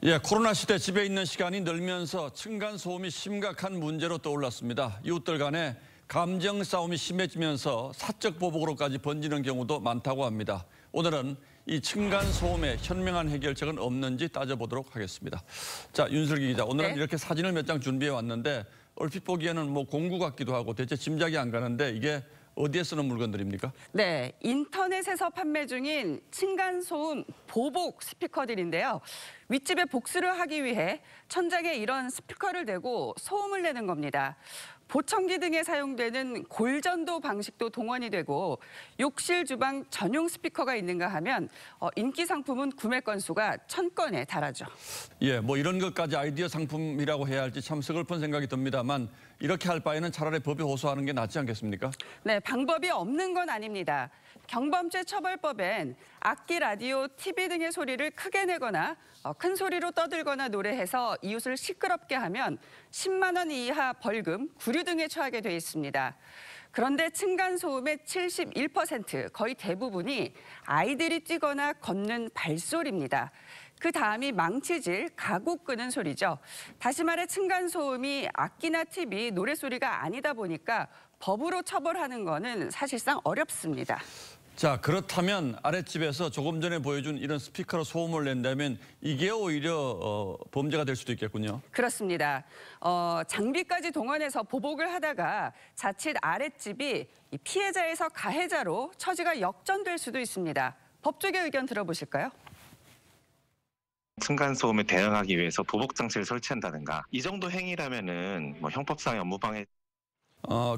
예, 코로나 시대 집에 있는 시간이 늘면서 층간소음이 심각한 문제로 떠올랐습니다. 이웃들 간에 감정 싸움이 심해지면서 사적 보복으로까지 번지는 경우도 많다고 합니다. 오늘은 이 층간소음의 현명한 해결책은 없는지 따져보도록 하겠습니다. 자, 윤슬기 기자, 오늘은 이렇게 사진을 몇 장 준비해 왔는데 얼핏 보기에는 뭐 공구 같기도 하고 대체 짐작이 안 가는데 이게 어디에 쓰는 물건들입니까? 네, 인터넷에서 판매 중인 층간소음 보복 스피커들인데요. 윗집에 복수를 하기 위해 천장에 이런 스피커를 대고 소음을 내는 겁니다. 보청기 등에 사용되는 골전도 방식도 동원이 되고 욕실, 주방 전용 스피커가 있는가 하면 인기 상품은 구매 건수가 1000건에 달하죠. 예, 뭐 이런 것까지 아이디어 상품이라고 해야 할지 참 서글픈 생각이 듭니다만 이렇게 할 바에는 차라리 법에 호소하는 게 낫지 않겠습니까? 네, 방법이 없는 건 아닙니다. 경범죄 처벌법엔 악기, 라디오, TV 등의 소리를 크게 내거나 큰 소리로 떠들거나 노래해서 이웃을 시끄럽게 하면 10만 원 이하 벌금, 구류 등에 처하게 돼 있습니다. 그런데 층간소음의 71%, 거의 대부분이 아이들이 뛰거나 걷는 발소리입니다. 그 다음이 망치질, 가구 끄는 소리죠. 다시 말해 층간소음이 악기나 TV, 노래소리가 아니다 보니까 법으로 처벌하는 거는 사실상 어렵습니다. 자, 그렇다면 아랫집에서 조금 전에 보여준 이런 스피커로 소음을 낸다면 이게 오히려 범죄가 될 수도 있겠군요. 그렇습니다. 장비까지 동원해서 보복을 하다가 자칫 아랫집이 피해자에서 가해자로 처지가 역전될 수도 있습니다. 법조계 의견 들어보실까요? 층간소음에 대응하기 위해서 보복 장치를 설치한다든가 이 정도 행위라면은 뭐 형법상의 업무방해.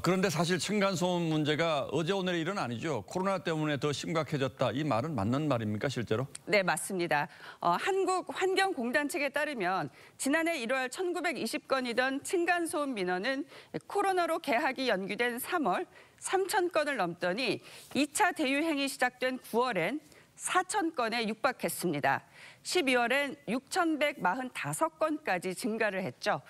그런데 사실 층간소음 문제가 어제 오늘의 일은 아니죠. 코로나 때문에 더 심각해졌다. 이 말은 맞는 말입니까, 실제로? 네, 맞습니다. 한국환경공단 측에 따르면 지난해 1월 1920건이던 층간소음 민원은 코로나로 개학이 연기된 3월 3000건을 넘더니 2차 대유행이 시작된 9월엔 4000건에 육박했습니다. 12월엔 6145건까지 증가를 했죠.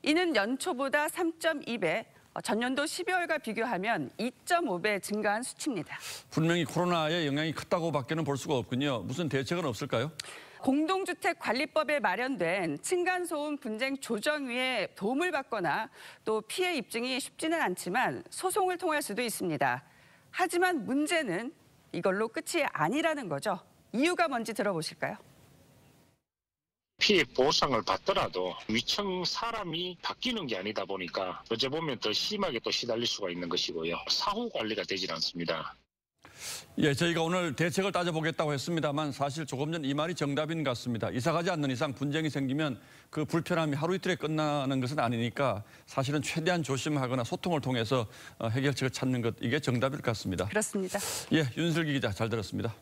이는 연초보다 3.2배, 전년도 12월과 비교하면 2.5배 증가한 수치입니다. 분명히 코로나의 영향이 컸다고밖에는 볼 수가 없군요. 무슨 대책은 없을까요? 공동주택관리법에 마련된 층간소음 분쟁 조정위에 도움을 받거나 또 피해 입증이 쉽지는 않지만 소송을 통할 수도 있습니다. 하지만 문제는 이걸로 끝이 아니라는 거죠. 이유가 뭔지 들어보실까요? 피해 보상을 받더라도 위층 사람이 바뀌는 게 아니다 보니까 어찌 보면 더 심하게 또 시달릴 수가 있는 것이고요. 사후 관리가 되질 않습니다. 예, 저희가 오늘 대책을 따져보겠다고 했습니다만 사실 조금 전 이 말이 정답인 것 같습니다. 이사 가지 않는 이상 분쟁이 생기면 그 불편함이 하루 이틀에 끝나는 것은 아니니까 사실은 최대한 조심하거나 소통을 통해서 해결책을 찾는 것, 이게 정답일 것 같습니다. 그렇습니다. 예, 윤슬기 기자 잘 들었습니다.